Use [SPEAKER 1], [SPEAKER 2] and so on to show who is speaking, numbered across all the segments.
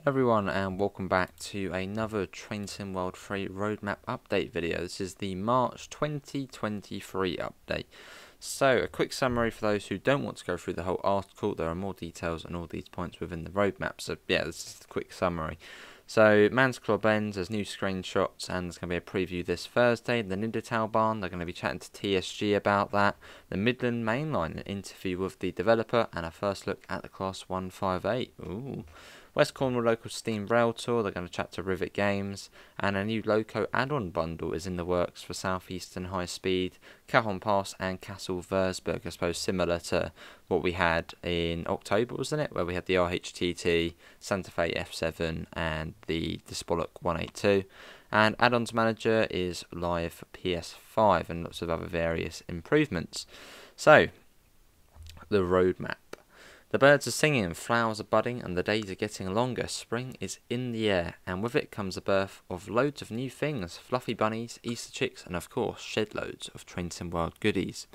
[SPEAKER 1] Everyone, and welcome back to another Train Sim World 3 roadmap update video. This is the March 2023 update. So, a quick summary for those who don't want to go through the whole article. There are more details on all these points within the roadmap. So yeah, this is a quick summary. So, Man's Club ends, there's new screenshots, and there's going to be a preview this Thursday. The Barn, they're going to be chatting to TSG about that. The Midland Mainline, an interview with the developer, and a first look at the Class 158. Ooh. West Cornwall Local Steam Rail Tour, they're going to chat to Rivet Games, and a new Loco Addon Bundle is in the works for Southeastern High Speed, Cajon Pass and Castle Versberg. I suppose similar to what we had in October, wasn't it? Where we had the RHTT, Santa Fe F7 and the Dispollock 182. And Addons Manager is live for PS5 and lots of other various improvements. So, the roadmap. The birds are singing, flowers are budding, and the days are getting longer. Spring is in the air, and with it comes the birth of loads of new things. Fluffy bunnies, Easter chicks, and of course, shed loads of Train Sim World goodies.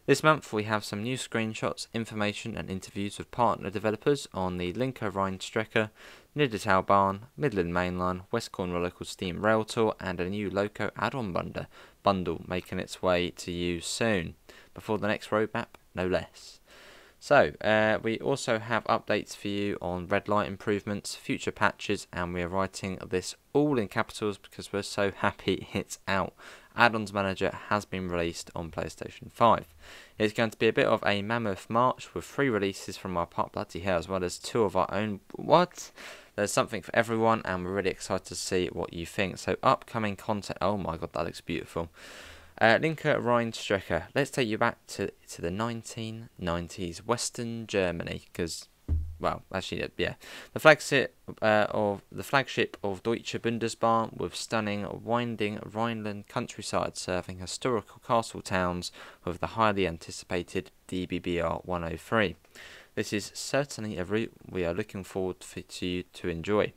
[SPEAKER 1] This month we have some new screenshots, information, and interviews with partner developers on the Loco Bundle, Barn, Midland Mainline, West Cornwall Local Steam Rail Tour, and a new Loco Addon Bundle making its way to you soon. Before the next roadmap, no less. So, we also have updates for you on red light improvements, future patches, and we are writing this all in capitals because we're so happy it's out. Addons Manager has been released on PlayStation 5. It's going to be a bit of a mammoth march with 3 releases from our part bloody hell, as well as 2 of our own. What? There's something for everyone, and we're really excited to see what you think. So, upcoming content. Oh my god, that looks beautiful. Linker Rheinstrecke. Let's take you back to the 1990s, Western Germany, because, well, actually, yeah, the flagship of Deutsche Bundesbahn, with stunning, winding Rhineland countryside serving historical castle towns with the highly anticipated DBVR 103. This is certainly a route we are looking forward to you to enjoy.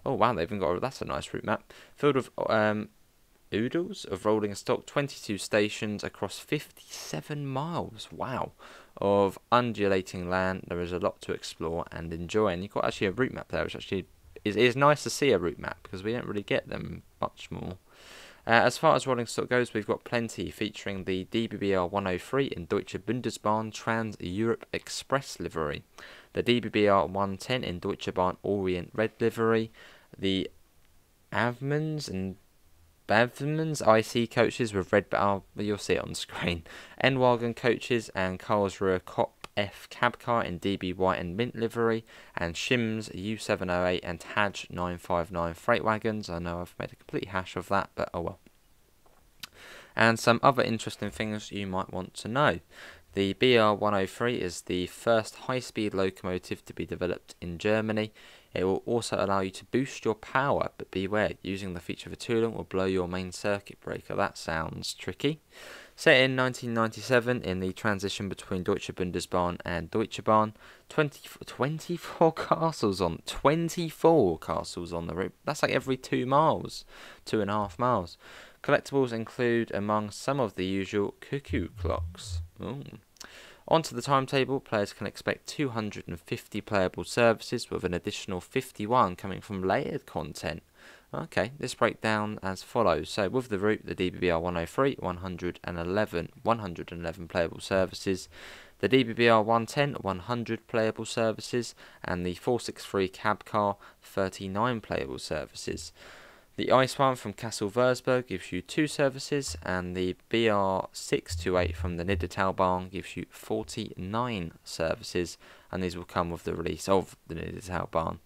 [SPEAKER 1] Oh wow, they've even got that's a nice route map filled with oodles of rolling stock, 22 stations across 57 miles, wow, of undulating land. There is a lot to explore and enjoy, and you've got actually a route map there, which actually is nice to see a route map, because we don't really get them much more. As far as rolling stock goes, we've got plenty, featuring the DBVR 103 in Deutsche Bundesbahn Trans-Europe Express livery, the DBVR 110 in Deutsche Bahn Orient Red livery, the Avmans and Bavmans IC coaches with red, you'll see it on screen, N-Wagon coaches and Karlsruhe Cop F cab car in DB White and Mint livery, and Shim's U708 and Taj 959 freight wagons. I know I've made a complete hash of that, but oh well. And some other interesting things you might want to know. The BR103 is the first high-speed locomotive to be developed in Germany. It will also allow you to boost your power, but beware, using the feature of a tooling will blow your main circuit breaker. That sounds tricky. Set in 1997, in the transition between Deutsche Bundesbahn and Deutsche Bahn, 24 castles on 24 castles on the route. That's like every 2 miles, 2.5 miles. Collectibles include among some of the usual cuckoo clocks. Ooh. Onto the timetable, players can expect 250 playable services, with an additional 51 coming from layered content. Okay, this breakdown as follows. So with the route, the DBVR 103, 111 playable services, the DBVR 110, 100 playable services, and the 463 cab car, 39 playable services. The Ice one from Castle Versberg gives you 2 services, and the BR628 from the Barn gives you 49 services, and these will come with the release of the Barn.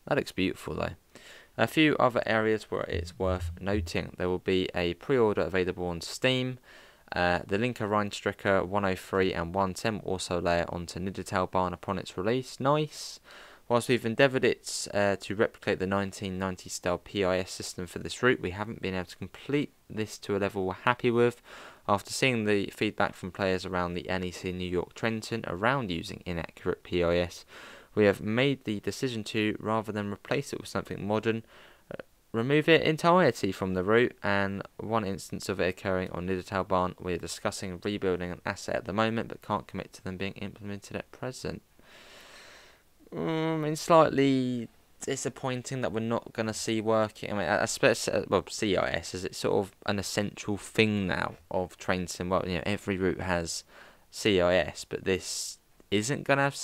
[SPEAKER 1] That looks beautiful though. A few other areas where it's worth noting. There will be a pre-order available on Steam. The Linker Rheinstrecke 103 and 110 will also layer onto Barn upon its release. Nice. Whilst we've endeavoured to replicate the 1990 style PIS system for this route, we haven't been able to complete this to a level we're happy with. After seeing the feedback from players around the NEC in York Trenton around using inaccurate PIS, we have made the decision to, rather than replace it with something modern, remove it entirely from the route, and one instance of it occurring on Barn. We're discussing rebuilding an asset at the moment, but can't commit to them being implemented at present. I mean, slightly disappointing that we're not going to see working. I mean, especially, well, CIS, is it's sort of an essential thing now of train sim. Well, every route has CIS, but this isn't going to have.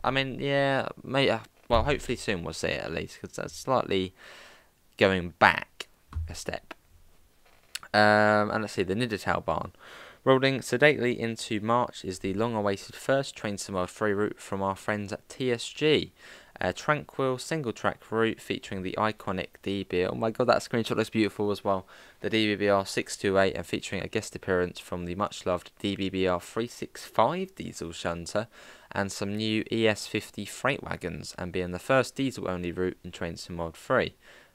[SPEAKER 1] I mean, yeah, maybe. Well, hopefully soon we'll see it at least, because that's slightly going back a step. And let's see, the Nidertal Barn. Rolling sedately into March is the long-awaited first Train Sim World free route from our friends at TSG. A tranquil single-track route featuring the iconic DBVR. Oh my god, that screenshot looks beautiful as well. The DBVR 628 and featuring a guest appearance from the much-loved DBVR 365 diesel shunter and some new ES50 freight wagons, and being the first diesel-only route in Train Sim World 3.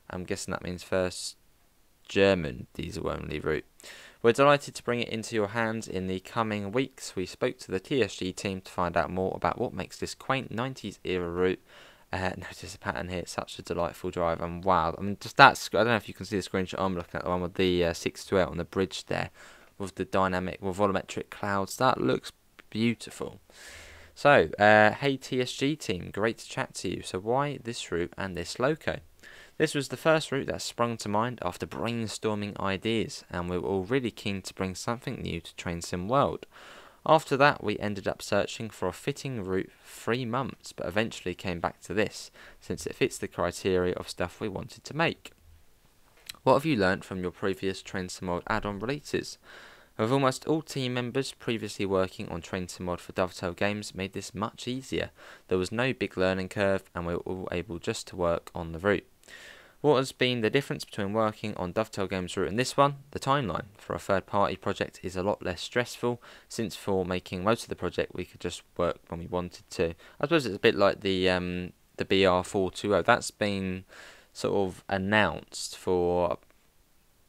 [SPEAKER 1] I'm guessing that means first German diesel-only route. We're delighted to bring it into your hands in the coming weeks. We spoke to the TSG team to find out more about what makes this quaint 90s era route. Notice the pattern here, it's such a delightful drive, and wow, I mean, just that's, I don't know if you can see the screenshot I'm looking at, the one with the 628 on the bridge there, with the dynamic, with volumetric clouds. That looks beautiful. So, hey TSG team, great to chat to you. So why this route and this loco? This was the first route that sprung to mind after brainstorming ideas, and we were all really keen to bring something new to Train Sim World. After that, we ended up searching for a fitting route for 3 months, but eventually came back to this, since it fits the criteria of stuff we wanted to make. What have you learnt from your previous Train Sim World add-on releases? With almost all team members previously working on Train Sim World for Dovetail Games made this much easier. There was no big learning curve, and we were all able just to work on the route. What has been the difference between working on Dovetail Games route and this one? The timeline for a third-party project is a lot less stressful, since for making most of the project we could just work when we wanted to. I suppose it's a bit like the BR420. That's been sort of announced for,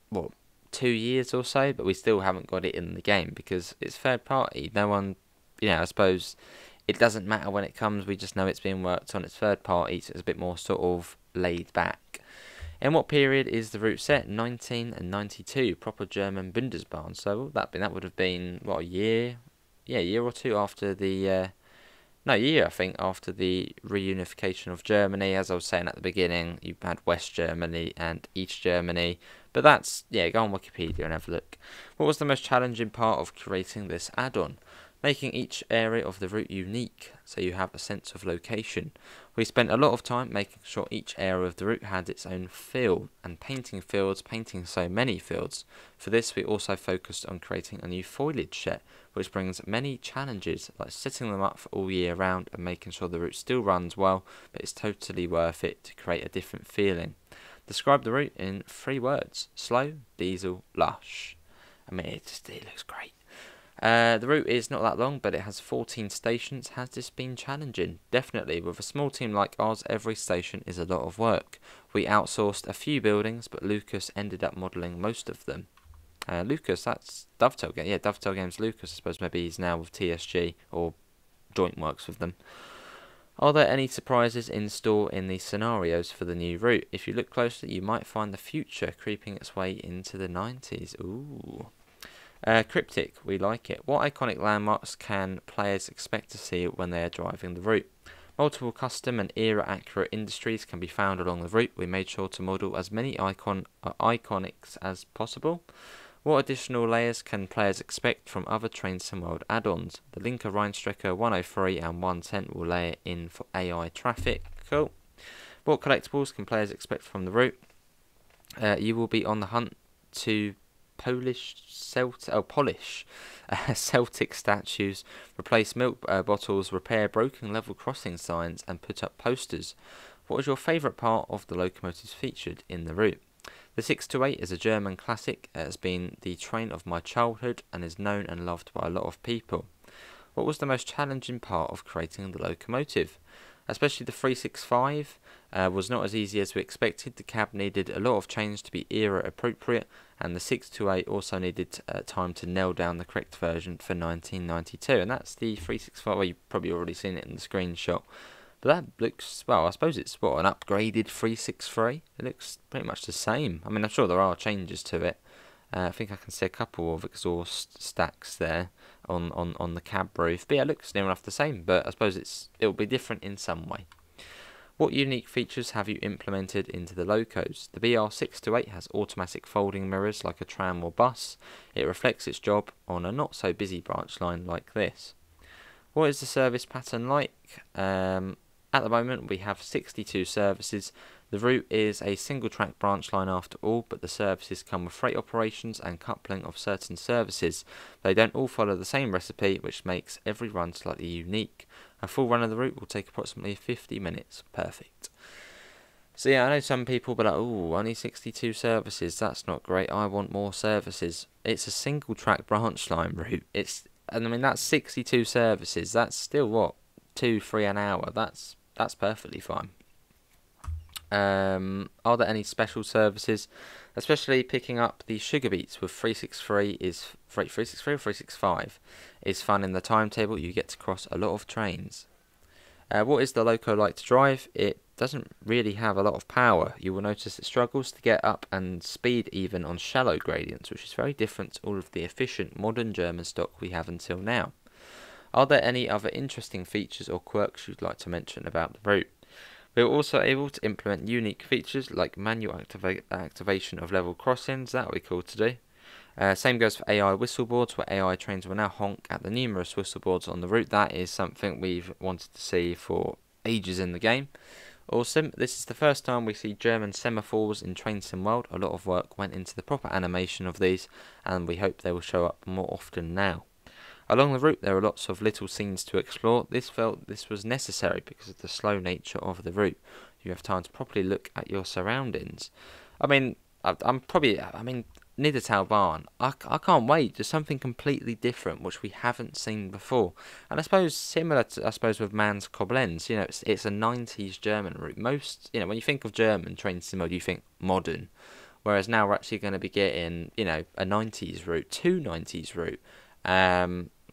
[SPEAKER 1] what, 2 years or so, but we still haven't got it in the game because it's third-party. No one, I suppose it doesn't matter when it comes, we just know it's being worked on. It's third-party, so it's a bit more sort of laid back. In what period is the route set? 19 and 92, proper German Bundesbahn. So that would have been, what, a year? Yeah, a year or two after the, year I think, after the reunification of Germany. As I was saying at the beginning, you had West Germany and East Germany. But that's, go on Wikipedia and have a look. What was the most challenging part of creating this add-on? Making each area of the route unique, so you have a sense of location. We spent a lot of time making sure each area of the route had its own feel, and painting so many fields. For this we also focused on creating a new foliage set, which brings many challenges, like setting them up for all year round and making sure the route still runs well, but it's totally worth it to create a different feeling. Describe the route in 3 words: slow, diesel, lush. I mean, it looks great. The route is not that long, but it has 14 stations. Has this been challenging? Definitely. With a small team like ours, every station is a lot of work. We outsourced a few buildings, but Lucas ended up modelling most of them. Lucas, that's Dovetail Games. Yeah, Dovetail Games Lucas. I suppose maybe he's now with TSG, or joint works with them. Are there any surprises in store in the scenarios for the new route? If you look closely, you might find the future creeping its way into the 90s. Ooh. Cryptic, we like it. What iconic landmarks can players expect to see when they are driving the route? Multiple custom and era-accurate industries can be found along the route. We made sure to model as many iconics as possible. What additional layers can players expect from other Train Sim World add-ons? The Linker Rheinstrecke 103 and 110 will layer in for AI traffic. Cool. What collectibles can players expect from the route? You will be on the hunt to polish Celtic statues, replace milk bottles, repair broken level crossing signs, and put up posters. What was your favourite part of the locomotives featured in the route? The 628 is a German classic. It has been the train of my childhood and is known and loved by a lot of people. What was the most challenging part of creating the locomotive? Especially the 365 was not as easy as we expected. The cab needed a lot of change to be era appropriate, and the 628 also needed time to nail down the correct version for 1992. And that's the 365. Well, you've probably already seen it in the screenshot. But that looks, well, I suppose it's, what, an upgraded 363? It looks pretty much the same. I mean, I'm sure there are changes to it. I think I can see a couple of exhaust stacks there on the cab roof. But yeah, it looks near enough the same, but I suppose it'll be different in some way. What unique features have you implemented into the locos? The BR628 has automatic folding mirrors like a tram or bus. It reflects its job on a not so busy branch line like this. What is the service pattern like? At the moment we have 62 services. The route is a single track branch line after all, but the services come with freight operations and coupling of certain services. They don't all follow the same recipe, which makes every run slightly unique. A full run of the route will take approximately 50 minutes. Perfect. So yeah, I know some people be like, oh, only 62 services, that's not great, I want more services. It's a single track branch line route. And I mean, that's 62 services, that's still what, 2-3 an hour, that's perfectly fine. Are there any special services, especially picking up the sugar beets with 363 is 363 or 365 is fun in the timetable. You get to cross a lot of trains. What is the Loco like to drive? It doesn't really have a lot of power. You will notice it struggles to get up and speed even on shallow gradients, which is very different to all of the efficient modern German stock we have until now. Are there any other interesting features or quirks you'd like to mention about the route? We were also able to implement unique features like manual activation of level crossings, that we cool to do. Same goes for AI whistleboards, where AI trains will now honk at the numerous whistleboards on the route. That is something we've wanted to see for ages in the game. Awesome. This is the first time we see German semaphores in Train Sim World. A lot of work went into the proper animation of these, and we hope they will show up more often now. Along the route there are lots of little scenes to explore. This was necessary because of the slow nature of the route. You have time to properly look at your surroundings. I mean, Niedertal Barn, I can't wait. There's something completely different which we haven't seen before. And I suppose similar to, with Mans Koblenz, you know, it's a 90s German route. Most, you know, when you think of German train sim mode, you think modern. Whereas now we're actually going to be getting, you know, a 90s route, 2 90s route.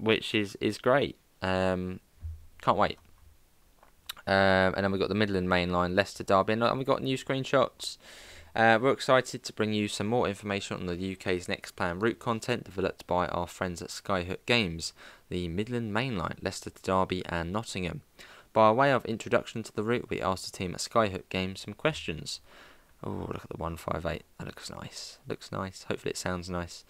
[SPEAKER 1] Which is great. Can't wait. And then we've got the Midland Mainline, Leicester Derby, and we've got new screenshots. We're excited to bring you some more information on the UK's next planned route content developed by our friends at Skyhook Games, the Midland Mainline, Leicester to Derby and Nottingham. By way of introduction to the route, we asked the team at Skyhook Games some questions. Oh, look at the 158. That looks nice. Looks nice. Hopefully it sounds nice.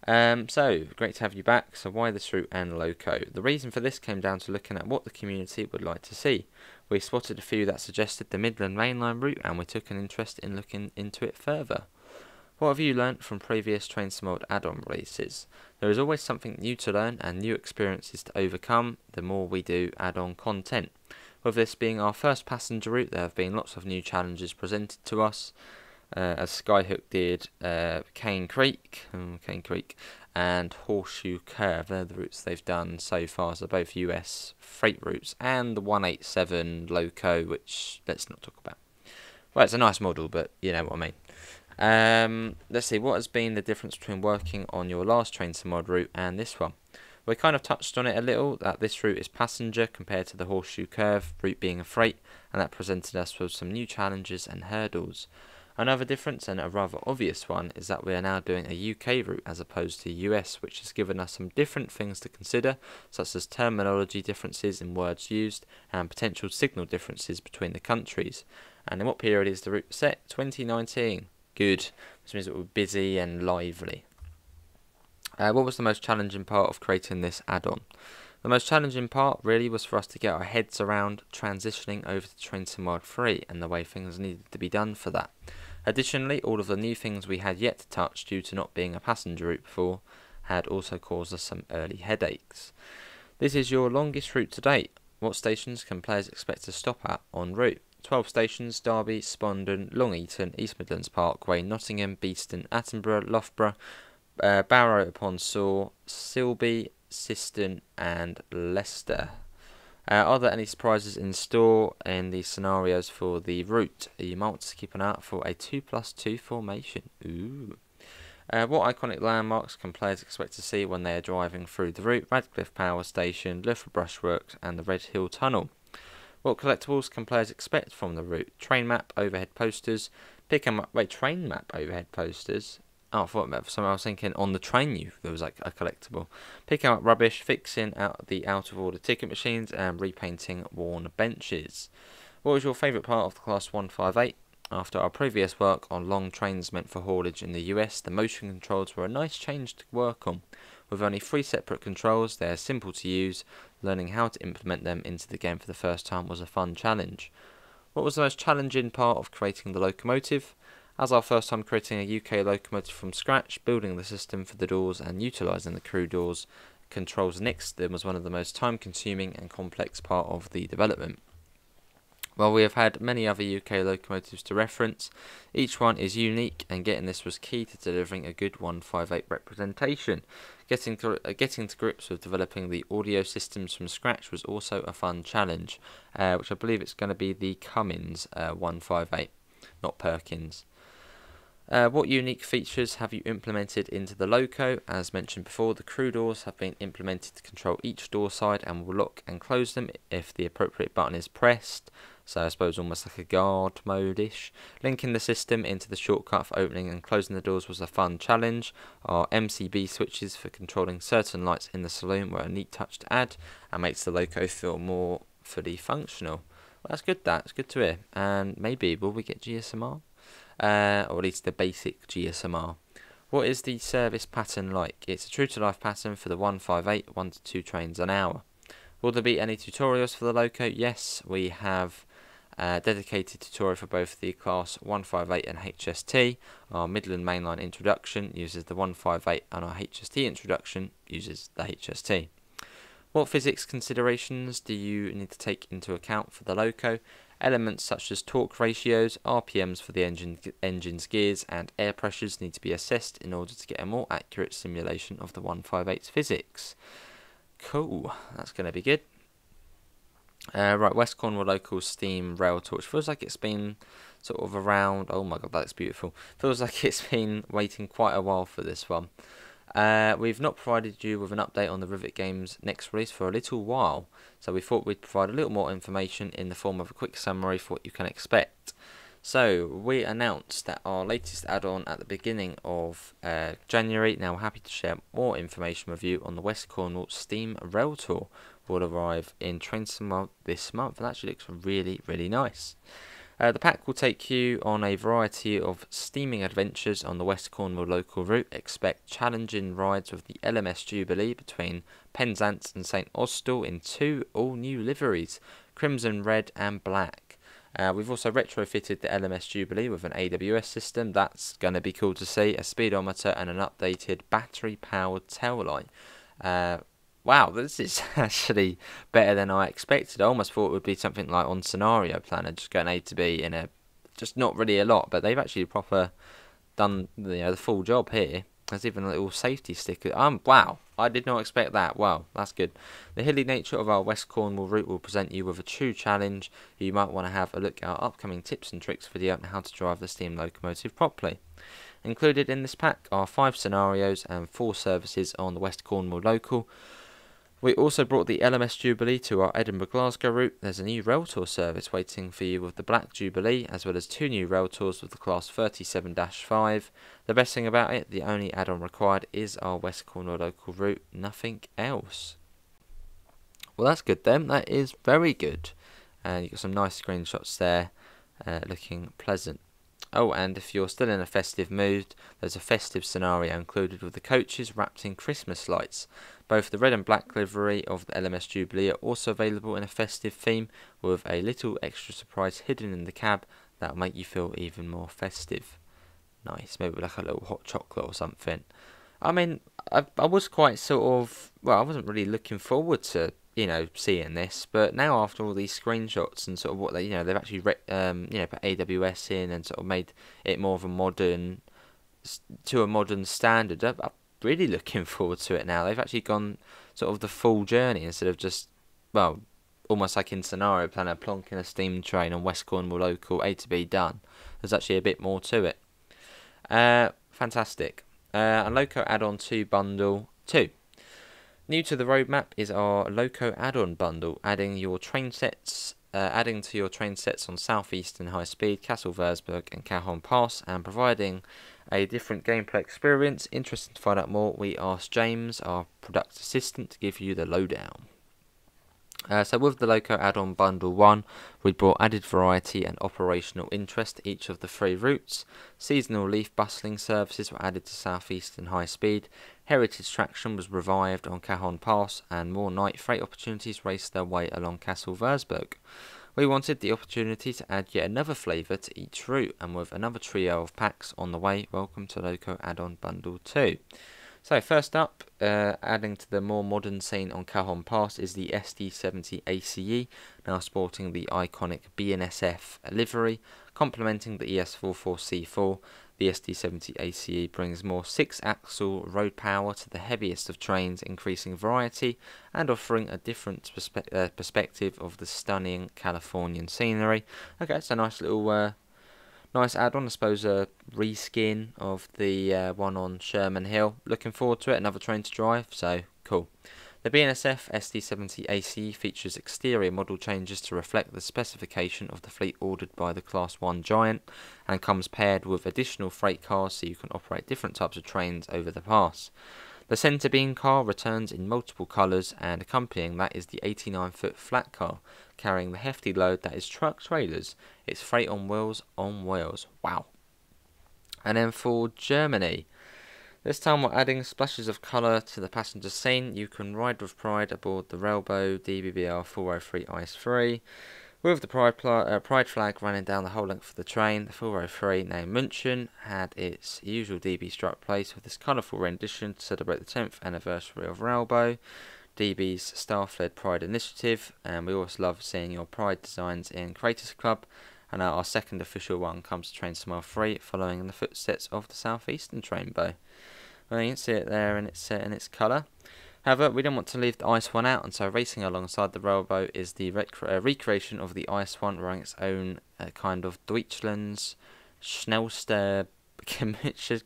[SPEAKER 1] So, great to have you back. So why this route and Loco? The reason for this came down to looking at what the community would like to see. We spotted a few that suggested the Midland Mainline route, and we took an interest in looking into it further. What have you learnt from previous Train Sim World add-on releases? There is always something new to learn and new experiences to overcome the more we do add-on content. With this being our first passenger route, there have been lots of new challenges presented to us. As Skyhook did Cane Creek and Horseshoe Curve. They're the routes they've done so far, so both US freight routes and the 187 Loco, which let's not talk about. Well, it's a nice model, but you know what I mean. Let's see, what has been the difference between working on your last Train Sim World route and this one? We kind of touched on it a little, that this route is passenger compared to the Horseshoe Curve route being a freight, and that presented us with some new challenges and hurdles. Another difference, and a rather obvious one, is that we are now doing a UK route as opposed to US, which has given us some different things to consider, such as terminology differences in words used and potential signal differences between the countries. And in what period is the route set? 2019. Good. This means it will be busy and lively. What was the most challenging part of creating this add-on? The most challenging part really was for us to get our heads around transitioning over to Train Sim World 3 and the way things needed to be done for that. Additionally, all of the new things we had yet to touch due to not being a passenger route before had also caused us some early headaches. This is your longest route to date. What stations can players expect to stop at en route? 12 stations: Derby, Spondon, Long Eaton, East Midlands Parkway, Nottingham, Beeston, Attenborough, Loughborough, Barrow upon Soar, Silby, Siston and Leicester. Are there any surprises in store in the scenarios for the route? You might want to keep an eye out for a 2+2 formation. Ooh. What iconic landmarks can players expect to see when they are driving through the route? Radcliffe Power Station, Loughborough Brushworks and the Red Hill Tunnel. What collectibles can players expect from the route? Train map, overhead posters, train map, overhead posters. Oh, I thought I was thinking on the train there was like a collectible. Picking up rubbish, fixing out the out of order ticket machines and repainting worn benches. What was your favourite part of the Class 158? After our previous work on long trains meant for haulage in the US, the motion controls were a nice change to work on. With only 3 separate controls, they are simple to use. Learning how to implement them into the game for the first time was a fun challenge. What was the most challenging part of creating the locomotive? As our first time creating a UK locomotive from scratch, building the system for the doors and utilising the crew doors controls next to them was one of the most time consuming and complex part of the development. While we have had many other UK locomotives to reference, each one is unique, and getting this was key to delivering a good 158 representation. Getting to grips with developing the audio systems from scratch was also a fun challenge, which I believe it's going to be the Cummins 158, not Perkins. What unique features have you implemented into the Loco? As mentioned before, the crew doors have been implemented to control each door side and will lock and close them if the appropriate button is pressed. So I suppose almost like a guard mode-ish. Linking the system into the shortcut for opening and closing the doors was a fun challenge. Our MCB switches for controlling certain lights in the saloon were a neat touch to add and makes the Loco feel more fully functional. Well, that's good, that's good to hear. And maybe, will we get GSMR? Or at least the basic GSMR. What is the service pattern like? It's a true-to-life pattern for the 158, 1 to 2 trains an hour. Will there be any tutorials for the Loco? Yes, we have dedicated tutorial for both the Class 158 and HST. Our Midland Mainline introduction uses the 158 and our HST introduction uses the HST. What physics considerations do you need to take into account for the Loco? Elements such as torque ratios, RPMs for the engine's gears and air pressures need to be assessed in order to get a more accurate simulation of the 158's physics. Cool, that's going to be good. Right, West Cornwall local steam rail torch. Feels like it's been sort of around. Oh my god, that's beautiful. Feels like it's been waiting quite a while for this one. We've not provided you with an update on the Rivet Games next release for a little while, so we thought we'd provide a little more information in the form of a quick summary for what you can expect. So, we announced that our latest add-on at the beginning of January. Now, we're happy to share more information with you on the West Cornwall Steam Rail Tour. Will arrive in Trenton this month, and actually looks really, really nice. The pack will take you on a variety of steaming adventures on the West Cornwall local route. Expect challenging rides with the LMS Jubilee between Penzance and St Austell in 2 all-new liveries, crimson, red and black. We've also retrofitted the LMS Jubilee with an AWS system. That's going to be cool to see, a speedometer and an updated battery-powered tail light. Wow, this is actually better than I expected. I almost thought it would be something like on Scenario Planner, just going A to B in a, just not really a lot, but they've actually proper done the full job here. There's even a little safety sticker. Wow, I did not expect that. Wow, that's good. The hilly nature of our West Cornwall route will present you with a true challenge. You might want to have a look at our upcoming tips and tricks video on how to drive the steam locomotive properly. Included in this pack are 5 scenarios and 4 services on the West Cornwall local. We also brought the LMS Jubilee to our Edinburgh-Glasgow route. There's a new rail tour service waiting for you with the Black Jubilee, as well as 2 new rail tours with the Class 37-5. The best thing about it, the only add-on required is our West Cornwall local route, nothing else. Well, that's good then. That is very good. And you've got some nice screenshots there, looking pleasant. Oh, and if you're still in a festive mood, there's a festive scenario included with the coaches wrapped in Christmas lights. Both the red and black livery of the LMS Jubilee are also available in a festive theme, with a little extra surprise hidden in the cab that will make you feel even more festive. Nice, maybe like a little hot chocolate or something. I mean, I was quite sort of, well, I wasn't really looking forward to, seeing this, but now after all these screenshots and sort of what they, they've actually, put AWS in and sort of made it more of a modern standard. I'm really looking forward to it now. They've actually gone sort of the full journey instead of just, well, almost like in Scenario Planner, plonking a steam train on West Cornwall local, A to B done. There's actually a bit more to it. Fantastic. A Loco Add-on 2 Bundle 2. New to the roadmap is our Loco Add-on Bundle, adding to your train sets on South Eastern High Speed, Castle Versberg and Cajon Pass, and providing a different gameplay experience. Interested to find out more, we asked James, our product assistant, to give you the lowdown. So with the Loco Add-on Bundle 1, we brought added variety and operational interest to each of the 3 routes. Seasonal leaf bustling services were added to South Eastern High Speed. Heritage traction was revived on Cajon Pass, and more night freight opportunities raced their way along Castle Versberg. We wanted the opportunity to add yet another flavour to each route, and with another trio of packs on the way, welcome to Loco Add-on Bundle 2. So first up, adding to the more modern scene on Cajon Pass is the SD70 ACE, now sporting the iconic BNSF livery, complementing the ES44C4. The SD70 ACE brings more 6-axle road power to the heaviest of trains, increasing variety and offering a different perspective of the stunning Californian scenery. Okay, it's a nice little nice add-on, I suppose, a reskin of the one on Sherman Hill. Looking forward to it, another train to drive, so cool. The BNSF SD70 ACE features exterior model changes to reflect the specification of the fleet ordered by the Class 1 Giant, and comes paired with additional freight cars so you can operate different types of trains over the pass. The centre beam car returns in multiple colours, and accompanying that is the 89-foot flat car, carrying the hefty load that is truck trailers. It's freight on wheels on wheels. Wow. And then for Germany, this time we're adding splashes of colour to the passenger scene. You can ride with pride aboard the Railbo DBVR 403 Ice 3. With the pride flag running down the whole length of the train, the 403 named München had its usual DB stripe place with this colourful rendition to celebrate the 10th anniversary of Railbo, DB's staff-led Pride initiative, and we always love seeing your Pride designs in Creators Club. And now our second official one comes to Train Smile 3, following in the footsteps of the South Eastern Trainbow. Well, you can see it there in its colour. However, we didn't want to leave the Ice One out, and so racing alongside the Railboat is the recreation of the Ice One, wearing its own kind of Deutschland's Schnellster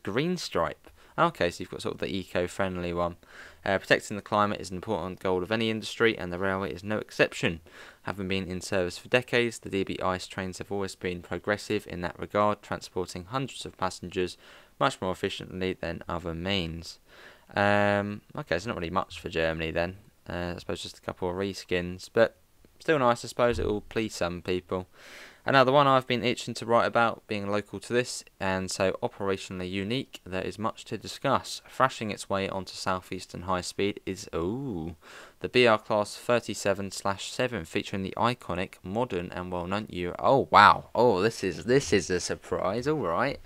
[SPEAKER 1] green stripe. Okay, so you've got sort of the eco-friendly one. Protecting the climate is an important goal of any industry, and the railway is no exception. Having been in service for decades, the DB Ice trains have always been progressive in that regard, transporting hundreds of passengers much more efficiently than other means. Okay, so not really much for Germany then. I suppose just a couple of reskins, but still nice. I suppose it will please some people. And now the one I've been itching to write about, being local to this, and so operationally unique, there is much to discuss. Thrashing its way onto South Eastern High Speed is, the BR Class 37/7, featuring the iconic, modern and well-known Euro. Oh wow! Oh, this is a surprise. All right.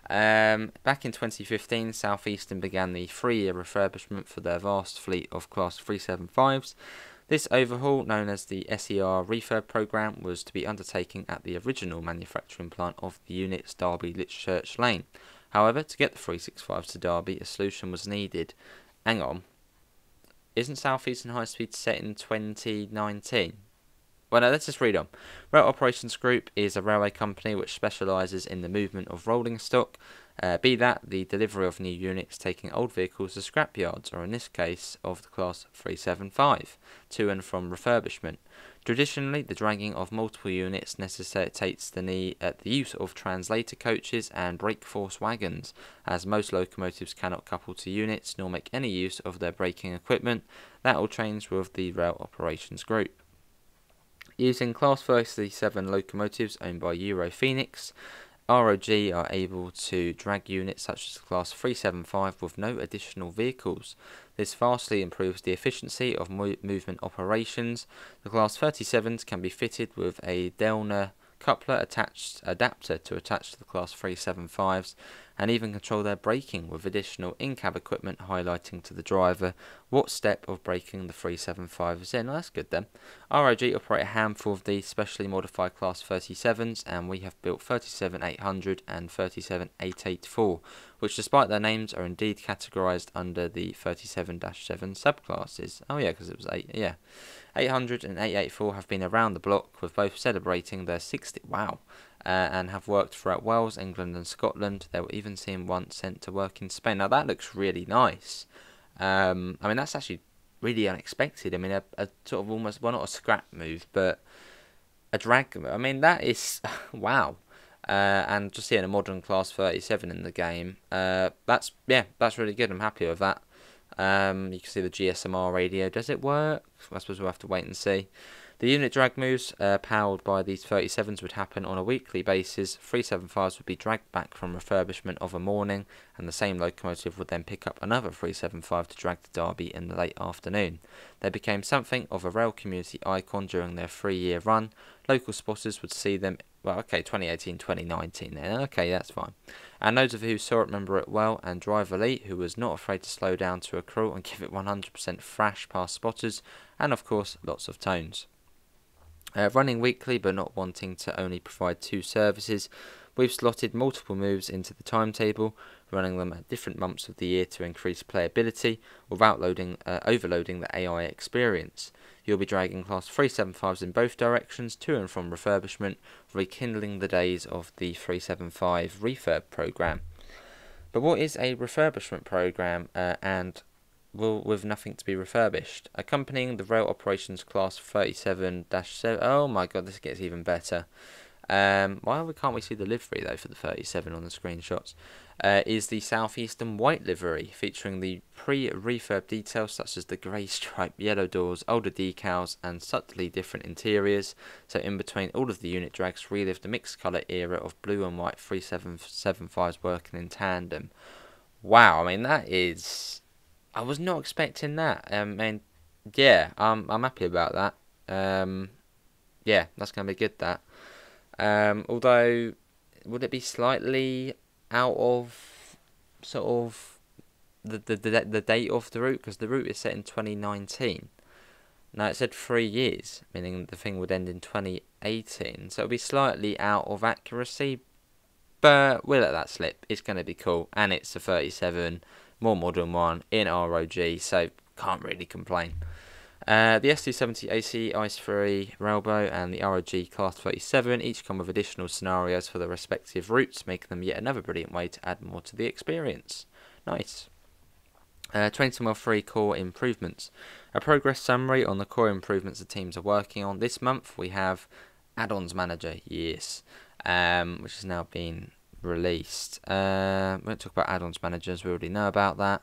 [SPEAKER 1] Back in 2015, South Eastern began the 3-year refurbishment for their vast fleet of Class 375s. This overhaul, known as the SEHS refurb program, was to be undertaken at the original manufacturing plant of the unit's Derby Lichchurch Lane. However, to get the 365s to Derby, a solution was needed. Hang on. Isn't South Eastern High Speed set in 2019? Well, no, let's just read on. Rail Operations Group is a railway company which specialises in the movement of rolling stock, be that the delivery of new units taking old vehicles to scrapyards, or in this case of the Class 375, to and from refurbishment. Traditionally, the dragging of multiple units necessitates the use of translator coaches and brake force wagons, as most locomotives cannot couple to units nor make any use of their braking equipment. That all changed with the Rail Operations Group. Using Class 37 locomotives owned by Euro Phoenix, ROG are able to drag units such as Class 375 with no additional vehicles. This vastly improves the efficiency of movement operations. The Class 37s can be fitted with a Delner coupler adapter to attach to the Class 375s, and even control their braking with additional in-cab equipment highlighting to the driver what step of braking the 375 is in. Oh, that's good then. ROG operate a handful of these specially modified Class 37s, and we have built 37800 and 37884, which despite their names are indeed categorised under the 37-7 subclasses. Oh yeah, because it was 800 and 884 have been around the block, with both celebrating their 60. Wow. And have worked throughout Wales, England and Scotland. They were even seen once sent to work in Spain. Now that looks really nice. I mean, that's actually really unexpected. I mean, a sort of almost, well, not a scrap move, but a drag. I mean, that is, wow. And just seeing a modern Class 37 in the game, that's really good. I'm happy with that. You can see the GSMR radio. Does it work? I suppose we'll have to wait and see. The unit drag moves powered by these 37s would happen on a weekly basis. 375s would be dragged back from refurbishment of a morning, and the same locomotive would then pick up another 375 to drag to Derby in the late afternoon. They became something of a rail community icon during their 3-year run. Local spotters would see them, well, okay, 2018, 2019 then, okay, that's fine. And those of you who saw it remember it well, and Driver Elite, who was not afraid to slow down to a crawl and give it 100% thrash past spotters, and of course, lots of tones. Running weekly but not wanting to only provide 2 services, we've slotted multiple moves into the timetable, running them at different months of the year to increase playability without overloading the AI experience. You'll be dragging Class 375s in both directions to and from refurbishment, rekindling the days of the 375 refurb program. But what is a refurbishment program and with nothing to be refurbished? Accompanying the rail operations class 37-7. Oh my god, this gets even better. Why can't we see the livery though for the 37 on the screenshots? Is the southeastern white livery, featuring the pre-refurb details such as the grey stripe, yellow doors, older decals and subtly different interiors. So in between all of the unit drags, relive the mixed colour era of blue and white 3775s working in tandem. Wow, I mean that is... I was not expecting that. And yeah, I'm happy about that. Yeah, that's going to be good, that. Although, would it be slightly out of sort of the date of the route? Because the route is set in 2019. Now, it said 3 years, meaning the thing would end in 2018. So it'll be slightly out of accuracy, but we'll let that slip. It's going to be cool, and it's a 37, more modern one in ROG, so can't really complain. The ST70 AC Ice-Free Railbow and the ROG Class 37 each come with additional scenarios for the respective routes, making them yet another brilliant way to add more to the experience. Nice. Trenton Well 3 core improvements. A progress summary on the core improvements the teams are working on. This month we have Addons Manager, yes, which has now been released. We won't talk about Addons Managers, we already know about that.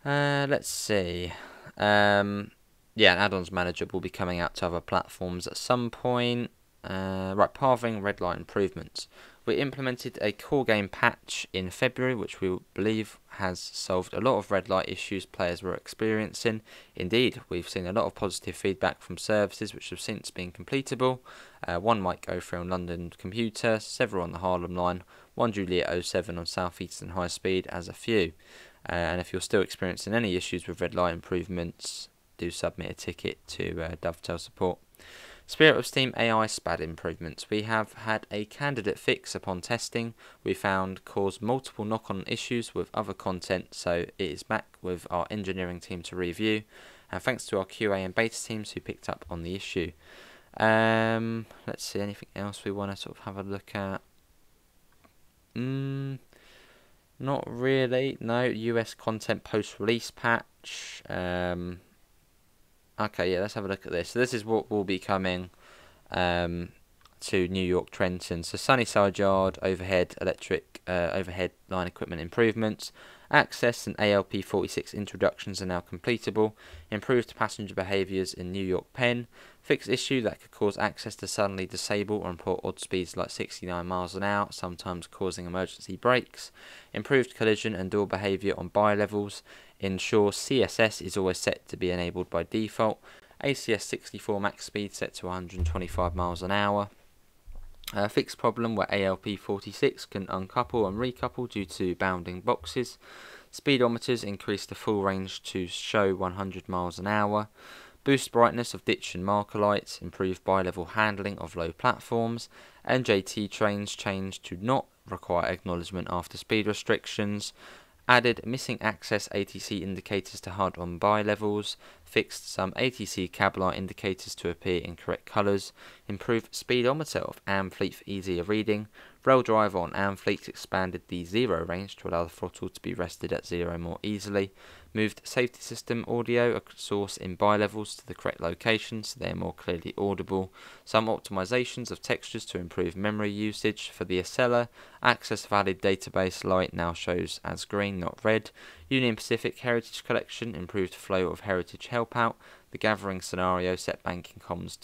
[SPEAKER 1] Let's see. Yeah, an Addons Manager will be coming out to other platforms at some point. Right, pathing red light improvements. We implemented a core game patch in February, which we believe has solved a lot of red light issues players were experiencing. Indeed, we've seen a lot of positive feedback from services which have since been completable. One might go through on London Commuter, several on the Harlem Line, one Juliet 07 on South Eastern High Speed as a few. And if you're still experiencing any issues with red light improvements, do submit a ticket to Dovetail Support. Spirit of Steam AI SPAD improvements. We have had a candidate fix upon testing we found caused multiple knock-on issues with other content, so it is back with our engineering team to review, and thanks to our QA and beta teams who picked up on the issue. Let's see, anything else we want to sort of have a look at? Not really, no. US content post-release patch. Okay, yeah, let's have a look at this. So this is what will be coming to New York Trenton. So Sunnyside Yard, overhead electric, overhead line equipment improvements. Access and ALP46 introductions are now completable. Improved passenger behaviours in New York Penn. Fixed issue that could cause access to suddenly disable or report odd speeds like 69 miles an hour, sometimes causing emergency brakes. Improved collision and door behaviour on bi-levels. Ensure SEHS is always set to be enabled by default. ACS 64 max speed set to 125 miles an hour. Fixed problem where ALP46 can uncouple and recouple due to bounding boxes. Speedometers increase the full range to show 100 miles an hour. Boost brightness of ditch and marker lights. Improve bi-level handling of low platforms. NJT trains changed to not require acknowledgement after speed restrictions. Added missing access ATC indicators to HUD on bi-levels, fixed some ATC cab light indicators to appear in correct colours, improved speedometer of AM Fleet for easier reading, Rail driver on Amfleet expanded the 0 range to allow the throttle to be rested at 0 more easily. Moved safety system audio source in bi-levels to the correct location so they are more clearly audible. Some optimizations of textures to improve memory usage for the Acela. Access valid database light now shows as green, not red. Union Pacific Heritage Collection improved flow of heritage help out. The gathering scenario set banking comms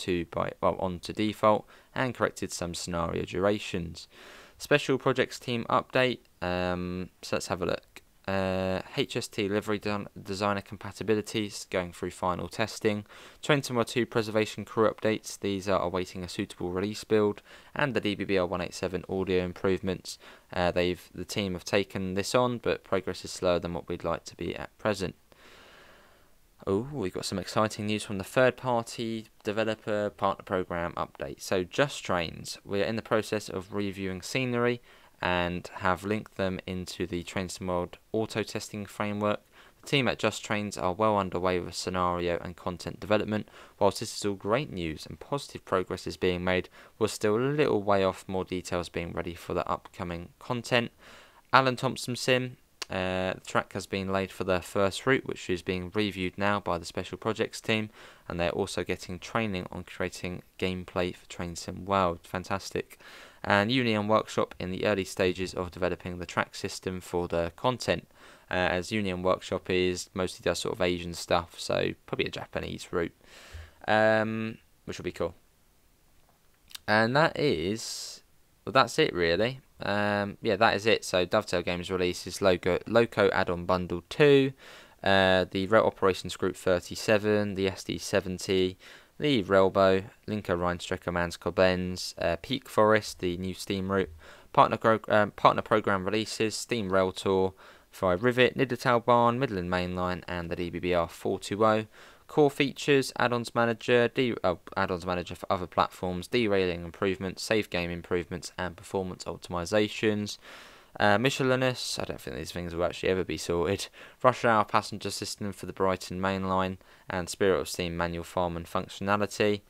[SPEAKER 1] on to default and corrected some scenario durations. Special projects team update. So let's have a look. HST livery designer compatibilities going through final testing. Trenton War 2 preservation crew updates. These are awaiting a suitable release build, and the DBVR 187 audio improvements. The team have taken this on, but progress is slower than what we'd like to be at present. Oh, we've got some exciting news from the third-party developer partner program update. So Just Trains, we're in the process of reviewing scenery and have linked them into the Trenton World auto testing framework. The team at Just Trains are well underway with scenario and content development. Whilst this is all great news and positive progress is being made, we're still a little way off more details being ready for the upcoming content. Alan Thompson Sim. The track has been laid for their first route, which is being reviewed now by the Special Projects team, and they're also getting training on creating gameplay for Train Sim World. Fantastic. And Union Workshop in the early stages of developing the track system for the content, as Union Workshop mostly does sort of Asian stuff, so probably a Japanese route, which will be cool. And that's it really. Yeah, that is it. So Dovetail Games releases Loco Addons Bundle 2, the Rail Operations Group 37, the SD70, the Railbow, Linker Rheinstrecker Mans Koblenz, Peak Forest, the new Steam route, partner program releases, Steam Rail Tour for Rivet, Niddertalbahn, Midland Mainline, and the DBVR 420. Core features: Addons Manager, Addons Manager for other platforms, derailing improvements, save game improvements, and performance optimizations. Michelinus, I don't think these things will actually ever be sorted. Rush Hour passenger system for the Brighton Main Line, and Spirit of Steam manual farm and functionality.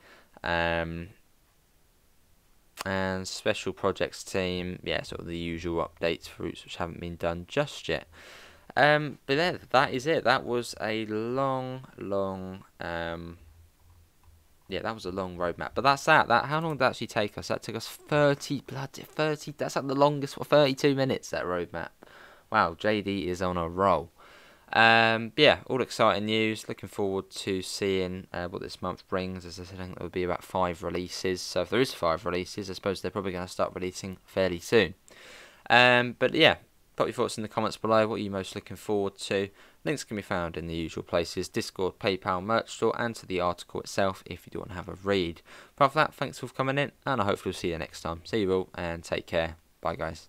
[SPEAKER 1] And Special Projects team, yeah, sort of the usual updates for routes which haven't been done just yet. But yeah, that is it. That was a long that was a long roadmap. But that's that. How long did that actually take us? That took us 30. That's like the longest for 32 minutes. That roadmap. Wow, JD is on a roll. Yeah, all exciting news. Looking forward to seeing what this month brings. As I said, I think there will be about 5 releases. So if there is 5 releases, I suppose they're probably going to start releasing fairly soon. But yeah. Put your thoughts in the comments below. What are you most looking forward to? Links can be found in the usual places: Discord, PayPal, merch store, and to the article itself if you do want to have a read. Apart from that, thanks for coming in, and I hope we'll see you next time. See you all, and take care. Bye, guys.